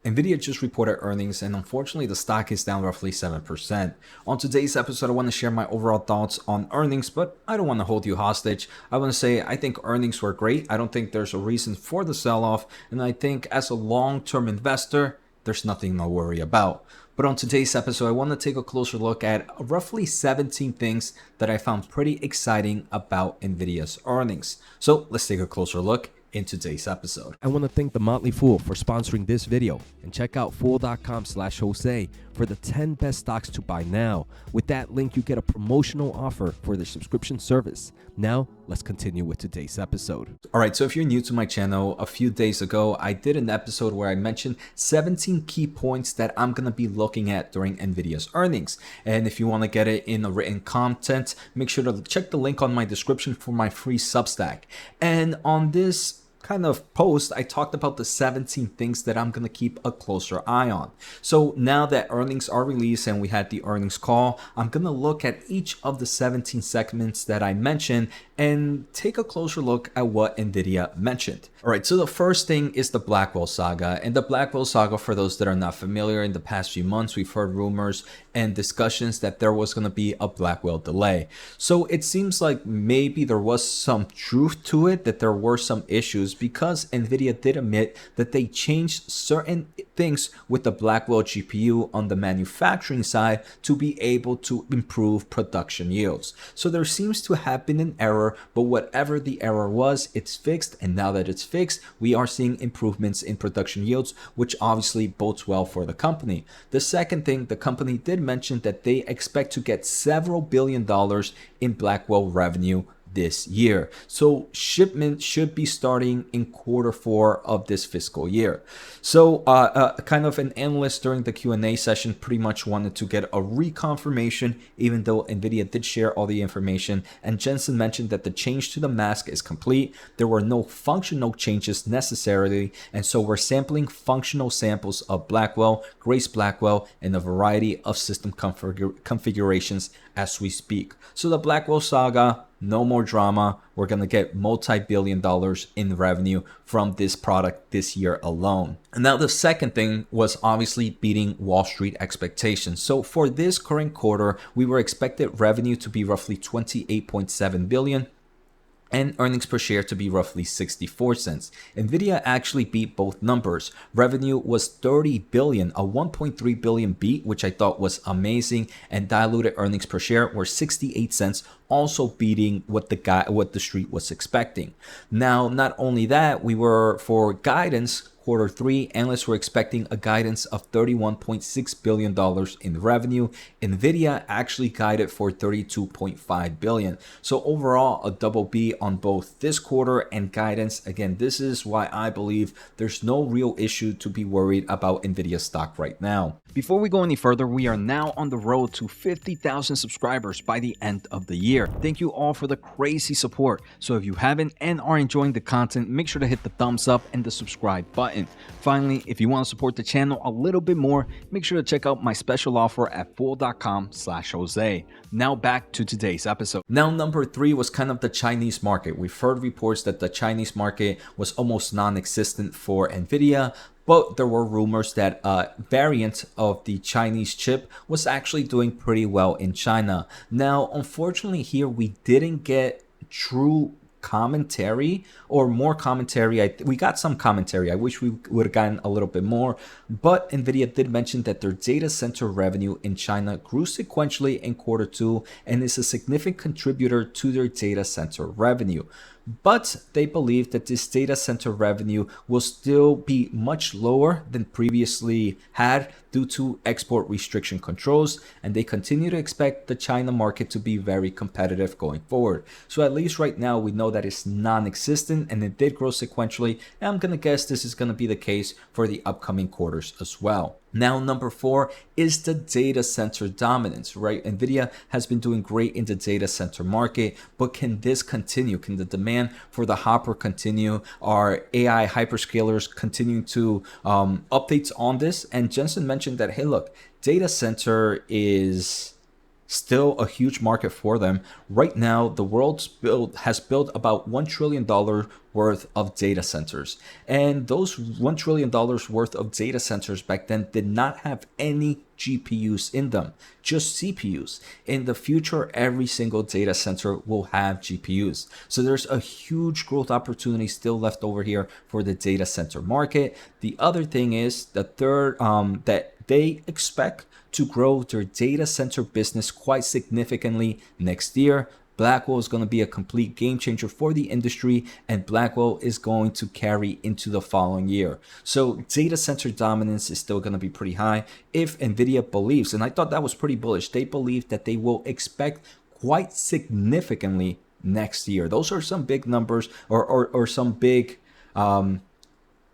Nvidia just reported earnings, and unfortunately the stock is down roughly 7%. On today's episode, I want to share my overall thoughts on earnings, but I don't want to hold you hostage. I want to say I think earnings were great. I don't think there's a reason for the sell-off, and I think as a long-term investor, there's nothing to worry about. But on today's episode, I want to take a closer look at roughly 17 things that I found pretty exciting about Nvidia's earnings. So let's take a closer look in today's episode. I want to thank The Motley Fool for sponsoring this video, and check out fool.com/Jose for the 10 best stocks to buy now. With that link, you get a promotional offer for their subscription service. Now, let's continue with today's episode. All right, so if you're new to my channel, a few days ago, I did an episode where I mentioned 17 key points that I'm going to be looking at during Nvidia's earnings. And if you want to get it in a written content, make sure to check the link on my description for my free Substack. And on this kind of post, I talked about the 17 things that I'm going to keep a closer eye on. So now that earnings are released and we had the earnings call, I'm going to look at each of the 17 segments that I mentioned and take a closer look at what Nvidia mentioned. All right, so the first thing is the Blackwell saga. And the Blackwell saga, for those that are not familiar, in the past few months, we've heard rumors and discussions that there was going to be a Blackwell delay. So it seems like maybe there was some truth to it, that there were some issues, because Nvidia did admit that they changed certain things with the Blackwell GPU on the manufacturing side to be able to improve production yields. So there seems to have been an error, but whatever the error was, it's fixed. And now that it's fixed, we are seeing improvements in production yields, which obviously bodes well for the company. The second thing, the company did mention that they expect to get several $billion in Blackwell revenue this year. So shipment should be starting in Q4 of this fiscal year. So kind of an analyst during the Q&A session pretty much wanted to get a reconfirmation, even though Nvidia did share all the information. And Jensen mentioned that the change to the mask is complete. There were no functional changes necessarily. And so we're sampling functional samples of Blackwell, Grace Blackwell, and a variety of system configurations as we speak. So the Blackwell saga, no more drama. We're going to get multi-billion dollars in revenue from this product this year alone. And now the second thing was obviously beating Wall Street expectations. So for this current quarter, we were expected revenue to be roughly 28.7 billion. And earnings per share to be roughly 64 cents. Nvidia actually beat both numbers. Revenue was 30 billion, a 1.3 billion beat, which I thought was amazing, and diluted earnings per share were 68 cents, also beating what the street was expecting. Now, not only that, we were, for guidance, Q3, analysts were expecting a guidance of $31.6 billion in revenue. Nvidia actually guided for $32.5 billion. So overall, a double B on both this quarter and guidance. Again, this is why I believe there's no real issue to be worried about Nvidia stock right now. Before we go any further, we are now on the road to 50,000 subscribers by the end of the year. Thank you all for the crazy support. So if you haven't and are enjoying the content, make sure to hit the thumbs up and the subscribe button. Finally, if you want to support the channel a little bit more, make sure to check out my special offer at fool.com/Jose. Now back to today's episode. Now, number 3 was kind of the Chinese market. We've heard reports that the Chinese market was almost non-existent for Nvidia, but there were rumors that a variant of the Chinese chip was actually doing pretty well in China. Now, unfortunately here, we didn't get true commentary or more commentary. We got some commentary. I wish we would have gotten a little bit more, but Nvidia did mention that their data center revenue in China grew sequentially in Q2 and is a significant contributor to their data center revenue. But they believe that this data center revenue will still be much lower than previously had due to export restriction controls, and they continue to expect the China market to be very competitive going forward. So at least right now we know that it's non-existent, and it did grow sequentially, and I'm gonna guess this is gonna be the case for the upcoming quarters as well. Now, number 4 is the data center dominance, right? Nvidia has been doing great in the data center market, but can this continue? Can the demand for the Hopper continue? Are AI hyperscalers continuing to updates on this? And Jensen mentioned that, hey, look, data center is Still a huge market for them. Right now, the world's has built about $1 trillion worth of data centers. And those $1 trillion worth of data centers back then did not have any GPUs in them, just CPUs. In the future, every single data center will have GPUs. So there's a huge growth opportunity still left over here for the data center market. The other thing is the third that they expect to grow their data center business quite significantly next year. Blackwell is going to be a complete game changer for the industry, and Blackwell is going to carry into the following year. So data center dominance is still going to be pretty high if Nvidia believes, and I thought that was pretty bullish, they believe that they will expect quite significantly next year. Those are some big numbers or some big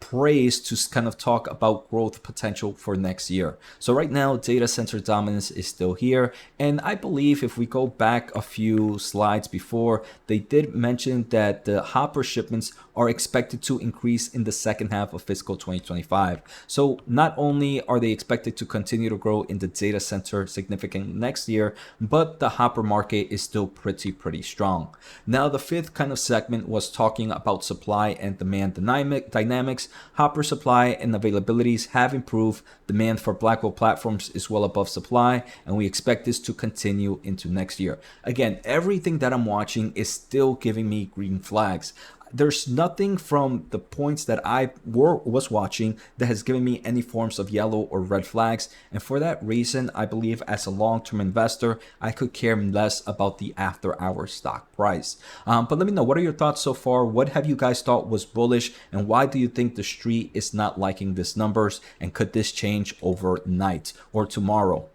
praise to kind of talk about growth potential for next year. So right now, data center dominance is still here. And I believe if we go back a few slides before, they did mention that the Hopper shipments are expected to increase in the second half of fiscal 2025. So not only are they expected to continue to grow in the data center significantly next year, but the Hopper market is still pretty strong. Now, the fifth kind of segment was talking about supply and demand dynamics. Hopper supply and availabilities have improved. Demand for Blackwell platforms is well above supply, and we expect this to continue into next year. Again, everything that I'm watching is still giving me green flags. There's nothing from the points that I was watching that has given me any forms of yellow or red flags. And for that reason, I believe as a long-term investor, I could care less about the after-hours stock price. But let me know, what are your thoughts so far? What have you guys thought was bullish? And why do you think the street is not liking these numbers? And could this change overnight or tomorrow?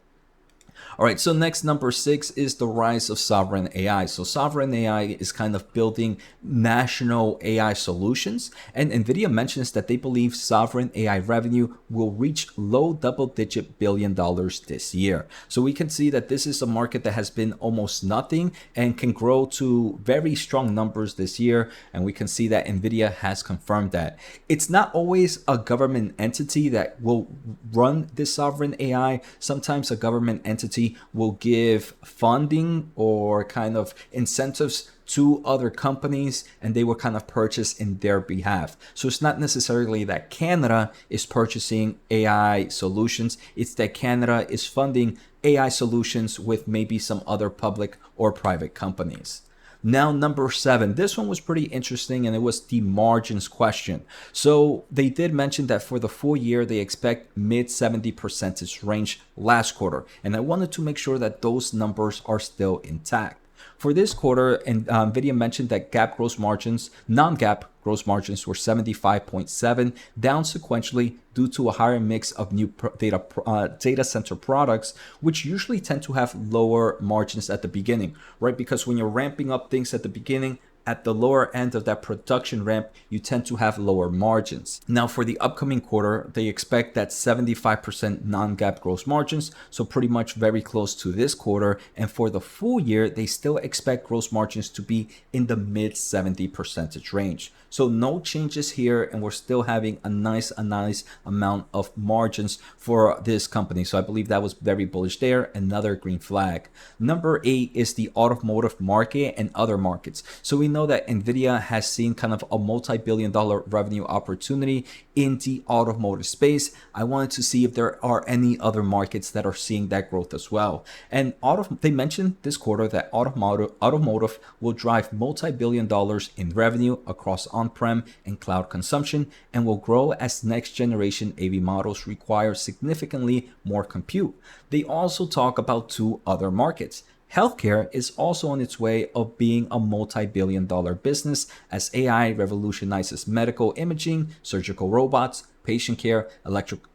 All right, so next, number 6 is the rise of sovereign AI. So sovereign AI is kind of building national AI solutions. And Nvidia mentions that they believe sovereign AI revenue will reach low double-digit billion dollars this year. So we can see that this is a market that has been almost nothing and can grow to very strong numbers this year. And we can see that Nvidia has confirmed that. It's not always a government entity that will run this sovereign AI. Sometimes a government entity will give funding or kind of incentives to other companies, and they will kind of purchase in their behalf. So it's not necessarily that Canada is purchasing AI solutions, it's that Canada is funding AI solutions with maybe some other public or private companies. Now, number 7, this one was pretty interesting, and it was the margins question. So they did mention that for the full year, they expect mid 70% range last quarter. And I wanted to make sure that those numbers are still intact. For this quarter, and Nvidia mentioned that non-GAAP gross margins were 75.7, down sequentially due to a higher mix of new data center products, which usually tend to have lower margins at the beginning, right? Because when you're ramping up things at the beginning, at the lower end of that production ramp, you tend to have lower margins. Now, for the upcoming quarter, they expect that 75% non-GAAP gross margins, so pretty much very close to this quarter. And for the full year, they still expect gross margins to be in the mid 70% range. So no changes here, and we're still having a nice amount of margins for this company. So I believe that was very bullish there. Another green flag. Number 8 is the automotive market and other markets. So we know that Nvidia has seen kind of a multi-billion-dollar revenue opportunity in the automotive space. I wanted to see if there are any other markets that are seeing that growth as well. And they mentioned this quarter that automotive will drive multi-billion dollars in revenue across on-prem and cloud consumption, and will grow as next generation AV models require significantly more compute. They also talk about 2 other markets. Healthcare is also on its way of being a multi-billion dollar business as AI revolutionizes medical imaging, surgical robots, patient care,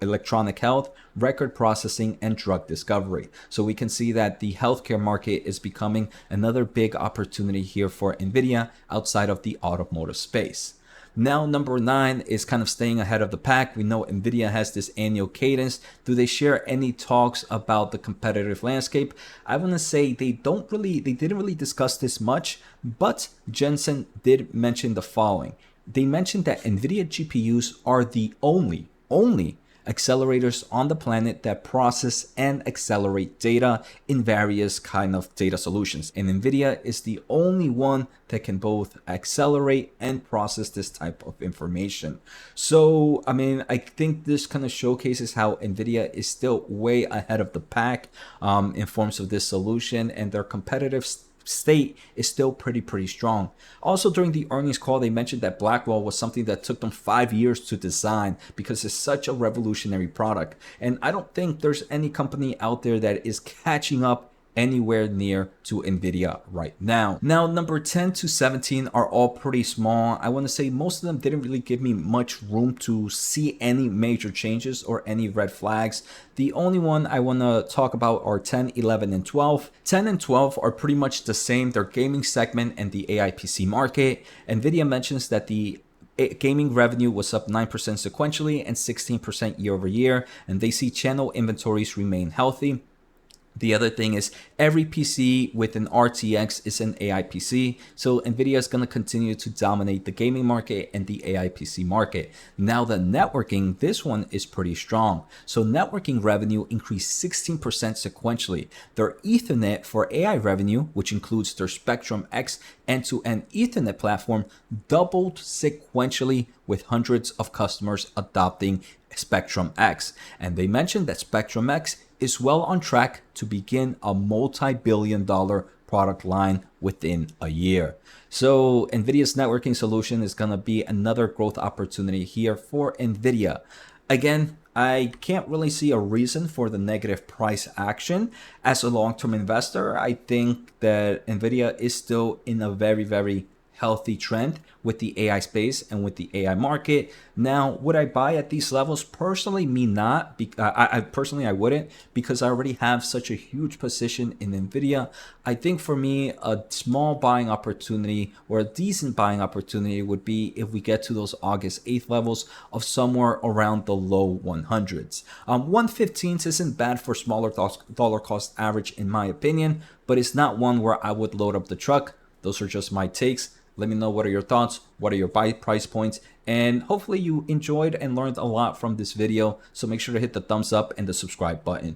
electronic health, record processing, and drug discovery. So we can see that the healthcare market is becoming another big opportunity here for Nvidia outside of the automotive space. Now, number 9 is kind of staying ahead of the pack. We know Nvidia has this annual cadence. Do they share any talks about the competitive landscape? I want to say they didn't really discuss this much, but Jensen did mention the following. They mentioned that Nvidia GPUs are the only accelerators on the planet that process and accelerate data in various kind of data solutions. And Nvidia is the only one that can both accelerate and process this type of information. So, I mean, I think this kind of showcases how Nvidia is still way ahead of the pack in forms of this solution, and their competitive state is still pretty strong. Also, during the earnings call, they mentioned that Blackwell was something that took them 5 years to design because it's such a revolutionary product. And I don't think there's any company out there that is catching up anywhere near to Nvidia right now. Now, number 10 to 17 are all pretty small. I want to say most of them didn't really give me much room to see any major changes or any red flags. The only one I want to talk about are 10, 11, and 12. 10 and 12 are pretty much the same. They're gaming segment and the AI PC market. Nvidia mentions that the gaming revenue was up 9% sequentially and 16% year over year, and they see channel inventories remain healthy. The other thing is every PC with an RTX is an AI PC. So Nvidia is going to continue to dominate the gaming market and the AI PC market. Now the networking, this one is pretty strong. So networking revenue increased 16% sequentially. Their Ethernet for AI revenue, which includes their Spectrum X end-to-end Ethernet platform, doubled sequentially with hundreds of customers adopting Spectrum X. And they mentioned that Spectrum X is well on track to begin a multi-billion-dollar product line within a year. So Nvidia's networking solution is going to be another growth opportunity here for Nvidia. Again, I can't really see a reason for the negative price action. As a long-term investor, I think that Nvidia is still in a very healthy trend with the AI space and with the AI market. Now, would I buy at these levels? Personally, me not. I wouldn't, because I already have such a huge position in Nvidia. I think for me, a small buying opportunity or a decent buying opportunity would be if we get to those August 8th levels of somewhere around the low 100s. 115s isn't bad for smaller dollar cost average in my opinion, but it's not one where I would load up the truck. Those are just my takes. Let me know what are your thoughts, what are your buy price points, and hopefully you enjoyed and learned a lot from this video. So make sure to hit the thumbs up and the subscribe button.